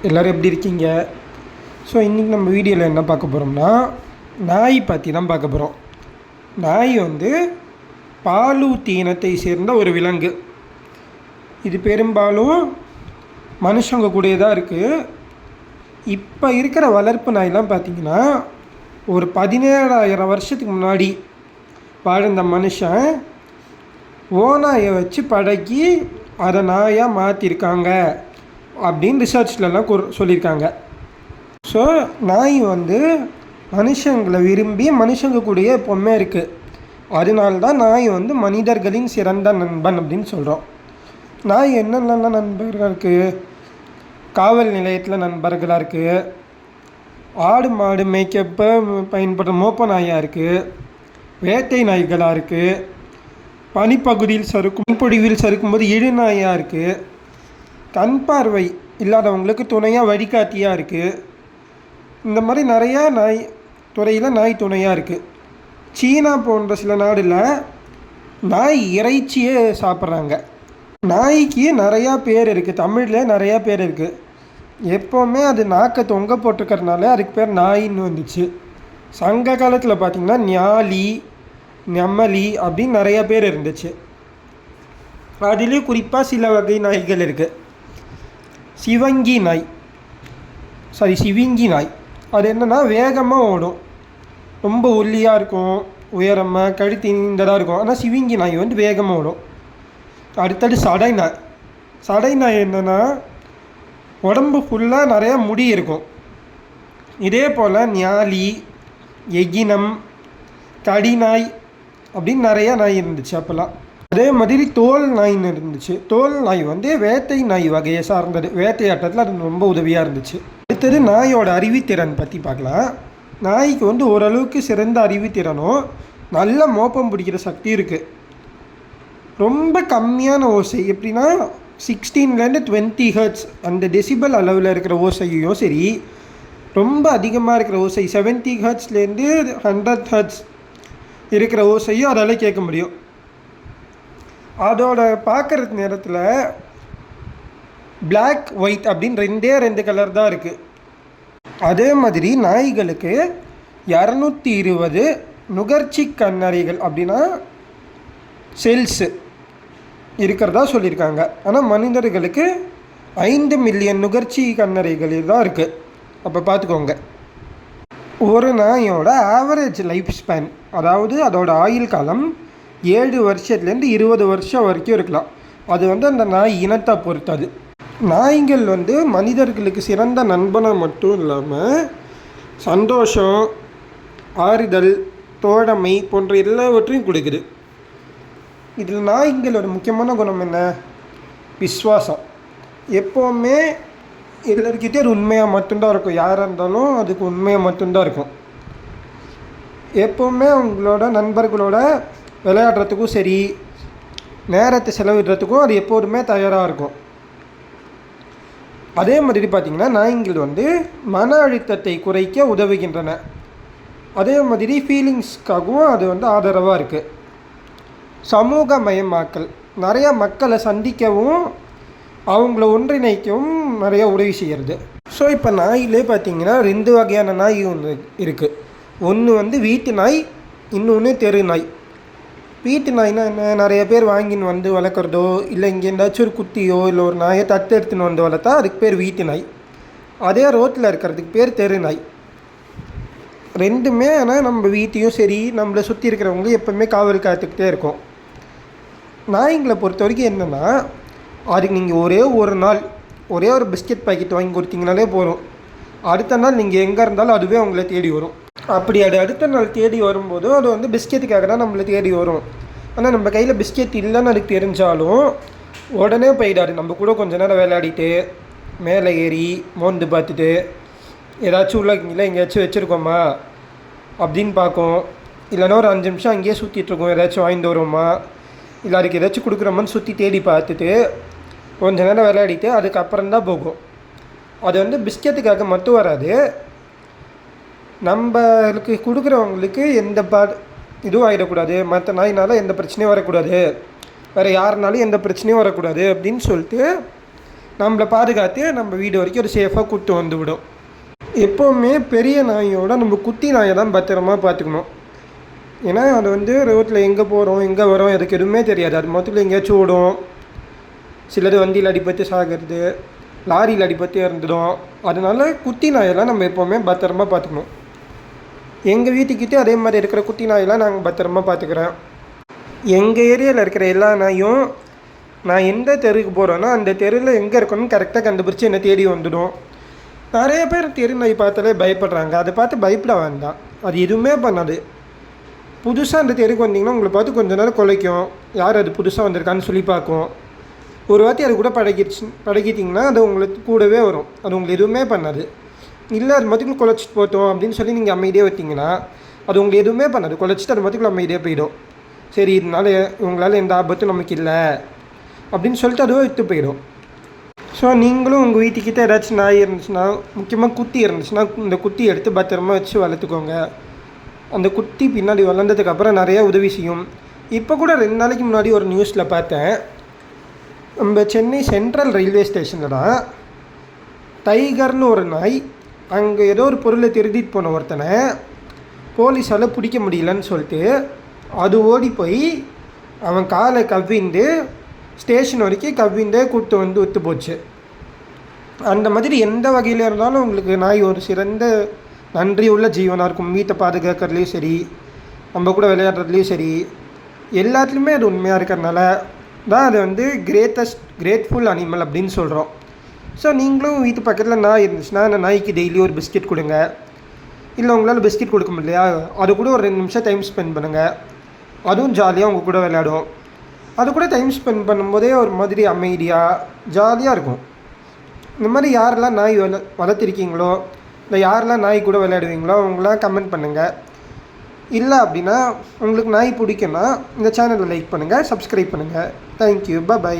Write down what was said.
எல்லோரும் எப்படி இருக்கீங்க? ஸோ இன்றைக்கி நம்ம வீடியோவில் என்ன பார்க்க போகிறோம்னா, நாய் பற்றி தான் பார்க்க போகிறோம். நாய் வந்து பாலூட்டி இனத்தை சேர்ந்த ஒரு விலங்கு. இது பெரும்பாலும் மனுஷங்க கூடயே தான் இருக்குது. இப்போ இருக்கிற வளர்ப்பு நாயெலாம் பார்த்திங்கன்னா, ஒரு 17,000 வருஷத்துக்கு முன்னாடி வாழ்ந்த மனுஷன் ஓநாயை வச்சு பழகி அதை நாயாக மாற்றிருக்காங்க அப்படின்னு ரிசர்ச்லலாம் சொல்லியிருக்காங்க. ஸோ நாய் வந்து மனுஷங்களை விரும்பி மனுஷங்க கூடயே எப்போவுமே இருக்குது. அதனால்தான் நாய் வந்து மனிதர்களின் சிறந்த நண்பன் அப்படின்னு சொல்கிறோம். நாய் என்னென்ன நண்பர்களாக இருக்குது? காவல் நிலையத்தில் நண்பர்களாக இருக்குது, ஆடு மாடு மேய்க்கப்போ பயன்படுற மோப்ப நாயாக இருக்குது, வேட்டை நாய்களாக இருக்குது, பனிப்பகுதியில் பொடிவில் சறுக்கும்போது இழு நாயாக இருக்குது, கண் பார்வை இல்லாதவங்களுக்கு துணையாக வழிகாட்டியாக இருக்குது. இந்த மாதிரி நிறையா நாய் துறையில் நாய் துணையாக இருக்குது. சீனா போன்ற சில நாடில் நாய் இறைச்சியே சாப்பிட்றாங்க. நாய்க்கு நிறையா பேர் இருக்குது, தமிழில் நிறையா பேர் இருக்குது. எப்போவுமே அது நாக்கை தொங்க போட்டிருக்கறனால அதுக்கு பேர் நாயின்னு வந்துச்சு. சங்க காலத்தில் பார்த்திங்கன்னா ஞாலி, நெம்மலி அப்படின்னு நிறையா பேர் இருந்துச்சு. அதுலேயும் குறிப்பாக சில வகை நாய்கள் இருக்குது. சிவிங்கி நாய் அது என்னென்னா வேகமாக ஓடும், ரொம்ப ஒல்லியாக இருக்கும், உயரமாக கழுத்து நீண்டதாக இருக்கும். ஆனால் சிவிங்கி நாய் வந்து வேகமாக ஓடும். அடுத்தது சடை நாய் என்னென்னா உடம்பு ஃபுல்லாக நிறையா முடி இருக்கும். இதே போல் ஞாலி, எகினம், கடிநாய் அப்படின்னு நிறையா நாய் இருந்துச்சு அப்போல்லாம். அதே மாதிரி தோல் நாயின்னு இருந்துச்சு. தோல் நாய் வந்து வேட்டை நாய் வகையை சார்ந்தது. வேட்டையாட்டத்தில் அது ரொம்ப உதவியாக இருந்துச்சு. அடுத்தது நாயோட அறிவுத்திறன் பற்றி பார்க்கலாம். நாய்க்கு வந்து ஓரளவுக்கு சிறந்த அறிவுத்திறனும் நல்ல மோப்பம் பிடிக்கிற சக்தி இருக்குது. ரொம்ப கம்மியான ஓசை, எப்படின்னா 16 to 20 ஹெர்ட்ஸ் அந்த டெசிபல் அளவில் இருக்கிற ஓசையும் சரி, ரொம்ப அதிகமாக இருக்கிற ஓசை 70 ஹெர்ட்ஸ்லேருந்து 100 ஹெர்ட்ஸ் இருக்கிற ஓசையும் அதால் கேட்க முடியும். அதோட பார்க்குற நேரத்தில் பிளாக் ஒயிட் அப்படின்னு ரெண்டு கலர் தான் இருக்குது. அதே மாதிரி நாய்களுக்கு 220 நுகர்ச்சி கண்ணறைகள் அப்படின்னா செல்ஸு இருக்கிறதா சொல்லியிருக்காங்க. ஆனால் மனிதர்களுக்கு 5 மில்லியன் நுகர்ச்சி கண்ணறைகள் தான் இருக்குது. அப்போ பார்த்துக்கோங்க. ஒரு நாயோட ஆவரேஜ் லைஃப் ஸ்பேன், அதாவது அதோட ஆயுள் காலம் 7 வருஷத்துலேருந்து 20 வருஷம் வரைக்கும் இருக்கலாம். அது வந்து அந்த நாய் இனத்தை பொறுத்தது. நாய்கள் வந்து மனிதர்களுக்கு சிறந்த நண்பனை மட்டும் இல்லாமல் சந்தோஷம், ஆறுதல், தோழமை போன்ற எல்லாவற்றையும் கொடுக்குது. இதில் நாய்களோட முக்கியமான குணம் என்ன? விஸ்வாசம். எப்போவுமே எல்லாருக்கிட்டே அது உண்மையாக மட்டும்தான் இருக்கும். யாராக இருந்தாலும் அதுக்கு உண்மையாக மட்டும்தான் இருக்கும். எப்போவுமே அவங்களோட நண்பர்களோட விளையாடுறதுக்கும் சரி, நேரத்தை செலவிடுறதுக்கும் அது எப்போதுமே தயாராக இருக்கும். அதே மாதிரி பார்த்திங்கன்னா நாய்கள் வந்து மன அழுத்தத்தை குறைக்க உதவுகின்றன. அதே மாதிரி ஃபீலிங்ஸ்க்காகவும் அது வந்து ஆதரவாக இருக்குது. சமூகமயமாக்கல், நிறையா மக்களை சந்திக்கவும் அவங்கள ஒன்றிணைக்கவும் நிறையா உதவி செய்கிறது. ஸோ இப்போ நாயிலே பார்த்திங்கன்னா 2 வகையான நாய் ஒன்று இருக்குது. ஒன்று வந்து வீட்டு நாய், இன்னொன்று தெரு நாய். வீட்டு நாய்னா என்ன? நிறைய பேர் வாங்கின்னு வந்து வளர்க்குறதோ, இல்லை இங்கே எந்தாச்சும் ஒரு குட்டியோ இல்லை ஒரு நாயை தத்து எடுத்துன்னு வந்து வளர்த்தா அதுக்கு பேர் வீட்டு நாய். அதே ரோட்டில் இருக்கிறதுக்கு பேர் தெரு நாய். ரெண்டுமே ஆனால் நம்ம வீட்டையும் சரி நம்மளை சுற்றி இருக்கிறவங்களும் எப்போவுமே காவல் காத்துக்கிட்டே இருக்கும். நாய்ங்களை பொறுத்த வரைக்கும் என்னென்னா, அதுக்கு நீங்கள் ஒரே ஒரு பிஸ்கெட் பாக்கெட் வாங்கி கொடுத்தீங்கனாலே போதும். அடுத்த நாள் நீங்கள் எங்கே இருந்தாலும் அதுவே உங்களை தேடி வரும். அப்படி அது அடுத்த நாள் தேடி வரும்போதும் அது வந்து பிஸ்கெட்டுக்காக தான் நம்மளை தேடி வரும். ஆனால் நம்ம கையில் பிஸ்கெட் இல்லைன்னு அதுக்கு தெரிஞ்சாலும் உடனே போயிடாது. நம்ம கூட கொஞ்ச நேரம் விளையாடிட்டு மேலே ஏறி மோந்து பார்த்துட்டு ஏதாச்சும் உள்ள எங்கேயாச்சும் வச்சுருக்கோமா அப்படின்னு பார்க்கும். இல்லைன்னா ஒரு 5 நிமிஷம் அங்கேயே சுற்றிட்டுருக்கோம், ஏதாச்சும் வாங்கிட்டு வருவோமா, இல்லை அதுக்கு ஏதாச்சும் கொடுக்குறோமான்னு சுற்றி தேடி பார்த்துட்டு கொஞ்ச நேரம் விளையாடிட்டு அதுக்கப்புறம் தான் போகும். அது வந்து பிஸ்கெட்டுக்காக மட்டும் வராது. நம்மளுக்கு கொடுக்குறவங்களுக்கு எந்த இதுவும் ஆகிடக்கூடாது, மற்ற நாயினால் எந்த பிரச்சனையும் வரக்கூடாது, வேறு யாருனாலும் எந்த பிரச்சனையும் வரக்கூடாது அப்படின்னு சொல்லிட்டு நம்மளை பாதுகாத்து நம்ம வீடு வரைக்கும் ஒரு சேஃபாக கூப்பிட்டு வந்து விடும். எப்போவுமே பெரிய நாயோட நம்ம குட்டி நாயை தான் பத்திரமா பார்த்துக்கணும். ஏன்னா அது வந்து ரோட்டில் எங்கே போகிறோம் எங்கே வரோம் அதுக்கு எதுவுமே தெரியாது. அது மொத்தத்தில் எங்கேயாச்சும் ஓடும், சிலது வண்டியில் அடிபட்டு சாகிறது, லாரியில் அடிபட்டு இறந்துடும். அதனால குட்டி நாயெல்லாம் நம்ம எப்போவுமே பத்திரமா பார்த்துக்கணும். எங்கள் வீட்டுக்கிட்டே அதே மாதிரி இருக்கிற குட்டி நாயெல்லாம் நாங்கள் பத்திரமா பார்த்துக்கிறேன். எங்கள் ஏரியாவில் இருக்கிற எல்லா நாயும் நான் எந்த தெருவுக்கு போகிறேன்னா அந்த தெருவில் எங்கே இருக்கணும்னு கரெக்டாக கண்டுபிடிச்சி என்னை தேடி வந்துடும். நிறைய பேர் தெரு நாய் பார்த்தாலே பயப்படுறாங்க. அதை பார்த்து பயப்பட வேண்டாம், அது எதுவுமே பண்ணாது. புதுசாக அந்த தெருக்கு வந்தீங்கன்னா உங்களை பார்த்து கொஞ்ச நேரம் குலைக்கும், யார் அது புதுசாக வந்திருக்கான்னு சொல்லி பார்க்கும். ஒரு வாட்டி அது கூட பழகிட்டிங்கன்னா அது உங்களுக்கு கூடவே வரும், அது உங்களுக்கு எதுவுமே பண்ணாது. இல்லை அது மொத்தத்தில் குலைச்சிட்டு போட்டோம் அப்படின்னு சொல்லி நீங்கள் அமைதியாக வைட்டிங்கன்னா அது உங்களுக்கு எதுவுமே பண்ணாது. குலைச்சிட்டு அது மொத்தத்தில் அமைதியாக போயிடும். சரி இதனால உங்களால் எந்த ஆபத்தும் நமக்கு இல்லை அப்படின்னு சொல்லிட்டு அதுவும் விட்டு போயிடும். ஸோ நீங்களும் உங்கள் வீட்டுக்கிட்ட ஏதாச்சும் நாய் இருந்துச்சுன்னா, முக்கியமாக குட்டி இருந்துச்சுன்னா இந்த குட்டி எடுத்து பத்திரமா வச்சு வளர்த்துக்கோங்க. அந்த குட்டி பின்னாடி வளர்ந்ததுக்கப்புறம் நிறையா உதவி செய்யும். இப்போ கூட 2 நாளைக்கு முன்னாடி ஒரு நியூஸில் பார்த்தேன், நம்ம சென்னை சென்ட்ரல் ரயில்வே ஸ்டேஷனில் தான் டைகர்னு ஒரு நாய் அங்கே ஏதோ ஒரு பொருளை திருடிட்டு போன ஒருத்தனை போலீஸால் பிடிக்க முடியலன்னு சொல்லிட்டு அது ஓடி போய் அவன் காலை கவ்விண்டு ஸ்டேஷன் வரைக்கும் கவ்விண்டே கூப்பிட்டு வந்து ஒத்து போச்சு. அந்த மாதிரி எந்த வகையில் இருந்தாலும் உங்களுக்கு நாய் ஒரு சிறந்த நன்றி உள்ள ஜீவனாக இருக்கும். வீட்டை பாதுகாக்கிறதுலையும் சரி, நம்ம கூட விளையாடுறதுலையும் சரி, எல்லாத்துலேயுமே அது உண்மையாக இருக்கிறதுனால தான் அது வந்து கிரேட்ஃபுல் அனிமல் அப்படின்னு சொல்கிறோம். ஸோ நீங்களும் வீட்டு பக்கத்தில் நாய் இருந்துச்சுன்னா அந்த நாய்க்கு டெய்லி ஒரு பிஸ்கெட் கொடுங்க. இல்லை உங்களால் பிஸ்கெட் கொடுக்க முடியலையா, அது கூட ஒரு 2 நிமிஷம் டைம் ஸ்பெண்ட் பண்ணுங்கள். அதுவும் ஜாலியாக உங்கள் கூட விளையாடும். அது கூட டைம் ஸ்பெண்ட் பண்ணும்போதே ஒரு மாதிரி அமைதியாக ஜாலியாக இருக்கும். இந்த மாதிரி யாரெல்லாம் நாய் வளர்த்துருக்கீங்களோ இல்லை யாரெல்லாம் நாய் கூட விளையாடுவீங்களோ அவங்களாம் கமெண்ட் பண்ணுங்கள். இல்லை அப்படின்னா உங்களுக்கு நாய் பிடிக்குன்னா இந்த சேனலை லைக் பண்ணுங்கள், சப்ஸ்கிரைப் பண்ணுங்கள். Thank you, by.